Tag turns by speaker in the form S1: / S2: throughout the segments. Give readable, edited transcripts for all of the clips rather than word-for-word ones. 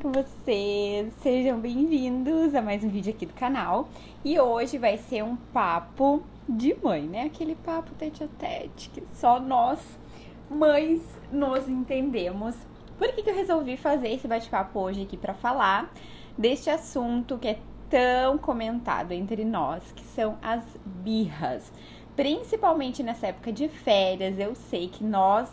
S1: com vocês? Sejam bem-vindos a mais um vídeo aqui do canal. E hoje vai ser um papo de mãe, né? Aquele papo tete a tete que só nós, mães, nos entendemos. Por que eu resolvi fazer esse bate-papo hoje aqui pra falar deste assunto que é tão comentado entre nós, que são as birras. Principalmente nessa época de férias, eu sei que nós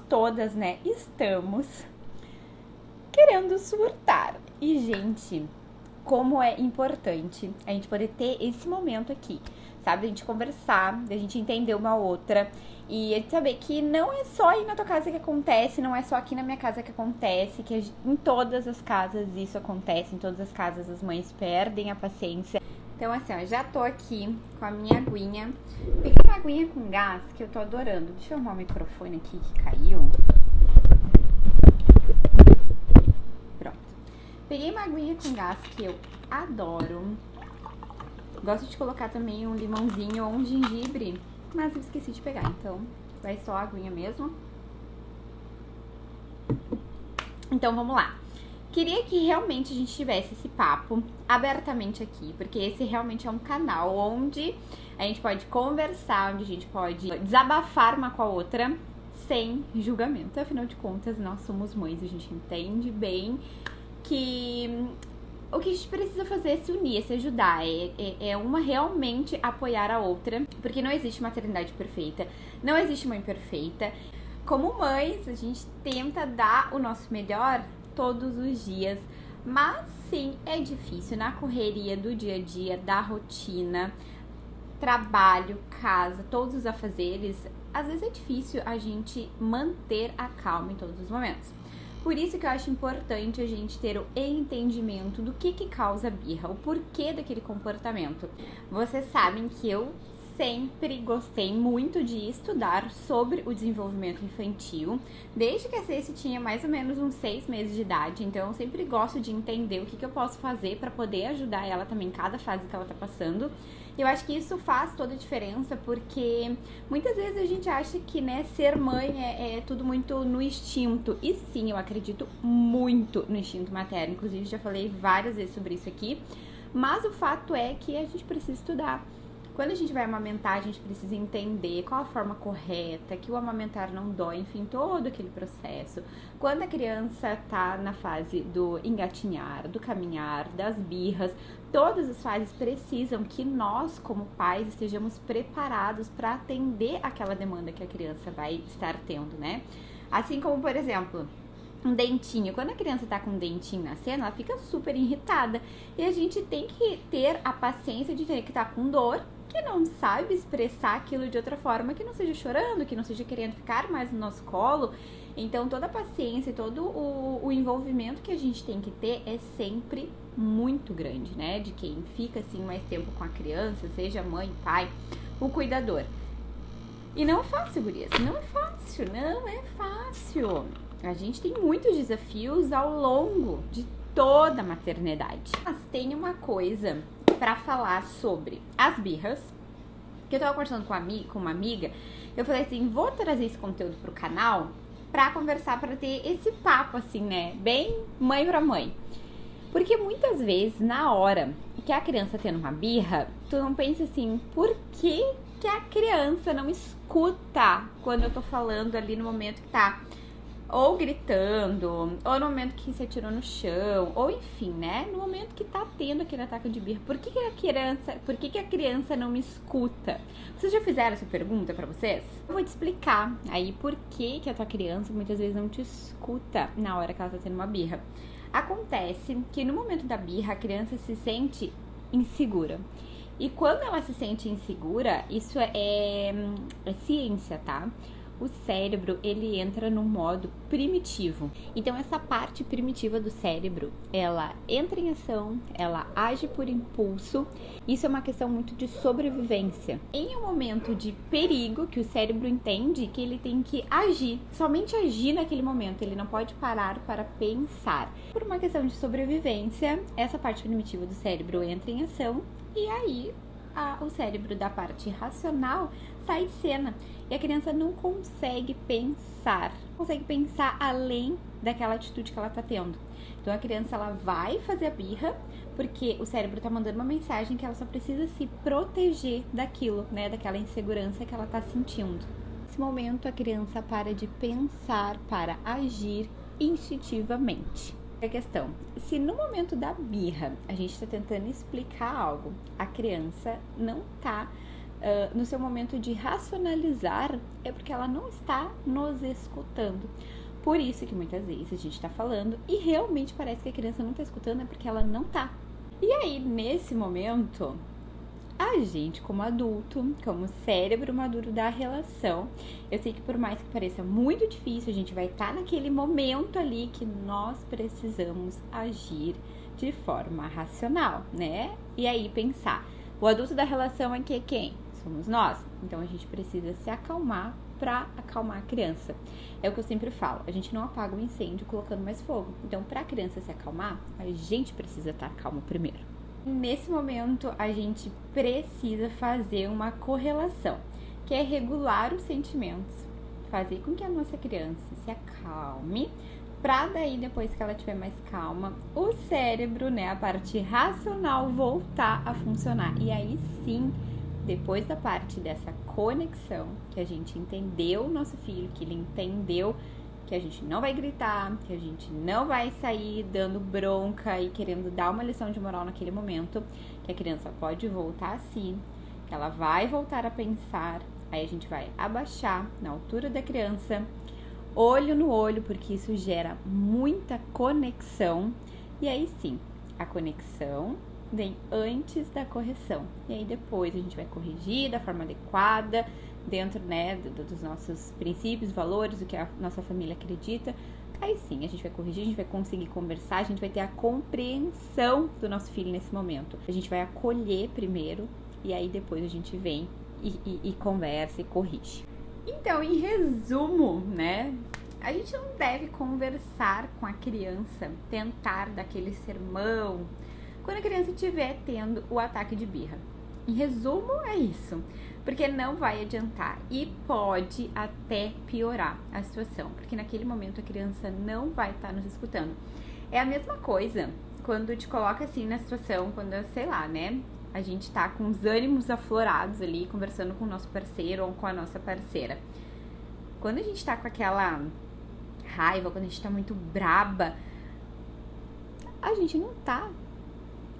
S1: todas, né, estamos querendo surtar. E, gente, como é importante a gente poder ter esse momento aqui, sabe? A gente conversar, a gente entender uma outra e a gente saber que não é só aí na tua casa que acontece, não é só aqui na minha casa que acontece, que em todas as casas isso acontece, em todas as casas as mães perdem a paciência. Então, assim, ó, já tô aqui com a minha aguinha. Peguei uma aguinha com gás que eu tô adorando. Deixa eu arrumar o microfone aqui que caiu. Pronto. Peguei uma aguinha com gás que eu adoro. Gosto de colocar também um limãozinho ou um gengibre, mas eu esqueci de pegar, então vai só a aguinha mesmo. Então, vamos lá. Queria que realmente a gente tivesse esse papo abertamente aqui, porque esse realmente é um canal onde a gente pode conversar, onde a gente pode desabafar uma com a outra sem julgamento. Afinal de contas, nós somos mães, a gente entende bem que o que a gente precisa fazer é se unir, é se ajudar, é uma realmente apoiar a outra, porque não existe maternidade perfeita, não existe mãe perfeita. Como mães, a gente tenta dar o nosso melhor todos os dias, mas sim, é difícil na correria do dia a dia, da rotina, trabalho, casa, todos os afazeres, às vezes é difícil a gente manter a calma em todos os momentos. Por isso que eu acho importante a gente ter o entendimento do que causa birra, o porquê daquele comportamento. Vocês sabem que eu sempre gostei muito de estudar sobre o desenvolvimento infantil, desde que a Ceci tinha mais ou menos uns 6 meses de idade, então eu sempre gosto de entender o que eu posso fazer para poder ajudar ela também em cada fase que ela tá passando. Eu acho que isso faz toda a diferença, porque muitas vezes a gente acha que, né, ser mãe é tudo muito no instinto, e sim, eu acredito muito no instinto materno, inclusive já falei várias vezes sobre isso aqui, mas o fato é que a gente precisa estudar. Quando a gente vai amamentar, a gente precisa entender qual a forma correta, que o amamentar não dói, enfim, todo aquele processo. Quando a criança tá na fase do engatinhar, do caminhar, das birras, todas as fases precisam que nós, como pais, estejamos preparados para atender aquela demanda que a criança vai estar tendo, né? Assim como, por exemplo, um dentinho. Quando a criança tá com um dentinho nascendo, ela fica super irritada. E a gente tem que ter a paciência de ter que estar com dor, que não sabe expressar aquilo de outra forma, que não seja chorando, que não seja querendo ficar mais no nosso colo. Então, toda a paciência e todo o envolvimento que a gente tem que ter é sempre muito grande, né? De quem fica, assim, mais tempo com a criança, seja mãe, pai, o cuidador. E não é fácil, gurias. Não é fácil, não é fácil. A gente tem muitos desafios ao longo de toda a maternidade. Mas tem uma coisa pra falar sobre as birras, que eu tava conversando com uma amiga, eu falei assim, vou trazer esse conteúdo pro canal pra conversar, pra ter esse papo assim, né, bem mãe pra mãe. Porque muitas vezes, na hora que a criança tá tendo uma birra, tu não pensa assim, por que a criança não escuta quando eu tô falando ali no momento que tá ou gritando, ou no momento que se atirou no chão, ou enfim, né? No momento que tá tendo aquele ataque de birra. Por que a criança não me escuta? Vocês já fizeram essa pergunta pra vocês? Eu vou te explicar aí por que a tua criança muitas vezes não te escuta na hora que ela tá tendo uma birra. Acontece que no momento da birra a criança se sente insegura. E quando ela se sente insegura, isso é ciência, tá? O cérebro, ele entra no modo primitivo. Então, essa parte primitiva do cérebro, ela entra em ação, ela age por impulso. Isso é uma questão muito de sobrevivência. Em um momento de perigo, que o cérebro entende que ele tem que agir, somente agir naquele momento, ele não pode parar para pensar. Por uma questão de sobrevivência, essa parte primitiva do cérebro entra em ação e aí o cérebro da parte racional sai de cena e a criança não consegue pensar além daquela atitude que ela tá tendo. Então a criança, ela vai fazer a birra porque o cérebro tá mandando uma mensagem que ela só precisa se proteger daquilo, né, daquela insegurança que ela tá sentindo. Nesse momento a criança para de pensar para agir instintivamente. A questão, se no momento da birra a gente está tentando explicar algo, a criança não tá no seu momento de racionalizar, é porque ela não está nos escutando. Por isso que muitas vezes a gente está falando e realmente parece que a criança não está escutando, é porque ela não tá. E aí, nesse momento, a gente, como adulto, como cérebro maduro da relação, eu sei que por mais que pareça muito difícil, a gente vai estar naquele momento ali que nós precisamos agir de forma racional, né? E aí pensar, o adulto da relação aqui é quem? Somos nós. Então a gente precisa se acalmar para acalmar a criança. É o que eu sempre falo, a gente não apaga o incêndio colocando mais fogo. Então, para a criança se acalmar, a gente precisa estar calmo primeiro. Nesse momento, a gente precisa fazer uma correlação, que é regular os sentimentos, fazer com que a nossa criança se acalme, para daí, depois que ela estiver mais calma, o cérebro, né, a parte racional voltar a funcionar. E aí sim, depois da parte dessa conexão, que a gente entendeu o nosso filho, que ele entendeu que a gente não vai gritar, que a gente não vai sair dando bronca e querendo dar uma lição de moral naquele momento, que a criança pode voltar a si, que ela vai voltar a pensar, aí a gente vai abaixar na altura da criança, olho no olho, porque isso gera muita conexão, e aí sim, a conexão vem antes da correção, e aí depois a gente vai corrigir da forma adequada, dentro, né, dos nossos princípios, valores, do que a nossa família acredita. Aí sim, a gente vai corrigir, a gente vai conseguir conversar, a gente vai ter a compreensão do nosso filho nesse momento. A gente vai acolher primeiro, e aí depois a gente vem e conversa e corrige. Então, em resumo, né, a gente não deve conversar com a criança, tentar dar aquele sermão, quando a criança estiver tendo o ataque de birra. Em resumo, é isso, porque não vai adiantar e pode até piorar a situação, porque naquele momento a criança não vai estar nos escutando. É a mesma coisa quando te coloca assim na situação, quando, sei lá, né, a gente tá com os ânimos aflorados ali, conversando com o nosso parceiro ou com a nossa parceira. Quando a gente tá com aquela raiva, quando a gente tá muito braba, a gente não tá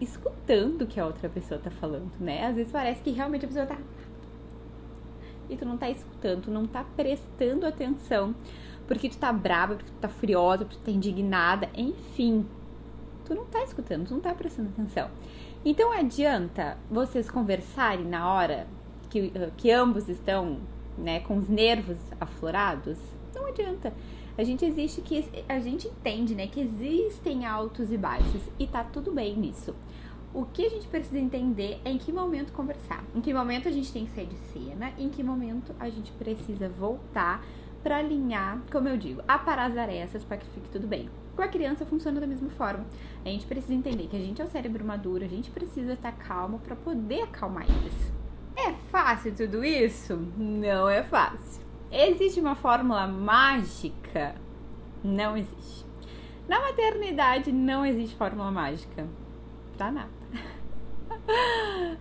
S1: escutando o que a outra pessoa tá falando, né? Às vezes parece que realmente a pessoa tá... E tu não tá escutando, tu não tá prestando atenção, porque tu tá brava, porque tu tá furiosa, porque tu tá indignada, enfim. Tu não tá escutando, tu não tá prestando atenção. Então adianta vocês conversarem na hora que ambos estão, né, com os nervos aflorados? Não adianta. A gente entende, né, que existem altos e baixos e tá tudo bem nisso. O que a gente precisa entender é em que momento conversar, em que momento a gente tem que sair de cena, em que momento a gente precisa voltar para alinhar, como eu digo, aparar as arestas para que fique tudo bem. Com a criança funciona da mesma forma. A gente precisa entender que a gente é o cérebro maduro, a gente precisa estar calmo para poder acalmar eles. É fácil tudo isso? Não é fácil. Existe uma fórmula mágica? Não existe. Na maternidade não existe fórmula mágica. Pra nada.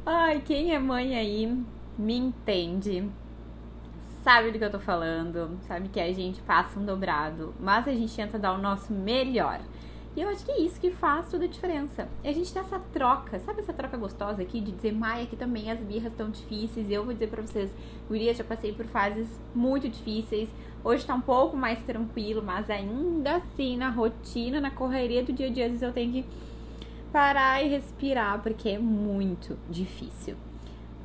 S1: Ai, quem é mãe aí me entende, sabe do que eu tô falando, sabe que a gente passa um dobrado, mas a gente tenta dar o nosso melhor. E eu acho que é isso que faz toda a diferença. A gente tem essa troca, sabe essa troca gostosa aqui de dizer, Mai, aqui também as birras estão difíceis. E eu vou dizer pra vocês, guria, já passei por fases muito difíceis. Hoje tá um pouco mais tranquilo, mas ainda assim, na rotina, na correria do dia a dia, às vezes eu tenho que parar e respirar, porque é muito difícil.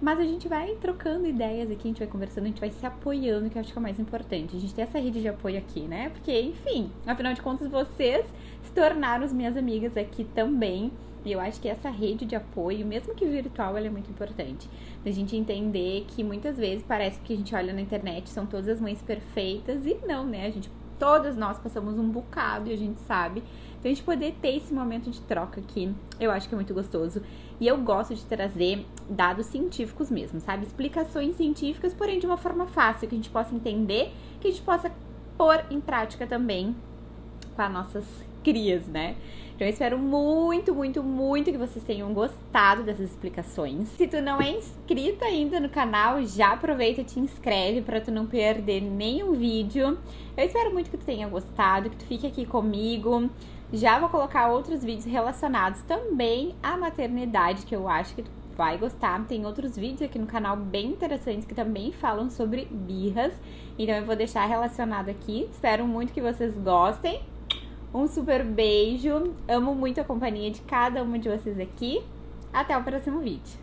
S1: Mas a gente vai trocando ideias aqui, a gente vai conversando, a gente vai se apoiando, que eu acho que é o mais importante. A gente tem essa rede de apoio aqui, né? Porque, enfim, afinal de contas, vocês se tornaram as minhas amigas aqui também. E eu acho que essa rede de apoio, mesmo que virtual, ela é muito importante. A gente entender que muitas vezes parece que a gente olha na internet, são todas as mães perfeitas, e não, né? Todas nós passamos um bocado e a gente sabe. Então, a gente poder ter esse momento de troca aqui, eu acho que é muito gostoso. E eu gosto de trazer dados científicos mesmo, sabe? Explicações científicas, porém de uma forma fácil, que a gente possa entender, que a gente possa pôr em prática também com as nossas crias, né? Então eu espero muito, muito, muito que vocês tenham gostado dessas explicações. Se tu não é inscrito ainda no canal, já aproveita e te inscreve para tu não perder nenhum vídeo. Eu espero muito que tu tenha gostado, que tu fique aqui comigo. Já vou colocar outros vídeos relacionados também à maternidade, que eu acho que tu vai gostar. Tem outros vídeos aqui no canal bem interessantes que também falam sobre birras. Então eu vou deixar relacionado aqui. Espero muito que vocês gostem. Um super beijo. Amo muito a companhia de cada uma de vocês aqui. Até o próximo vídeo.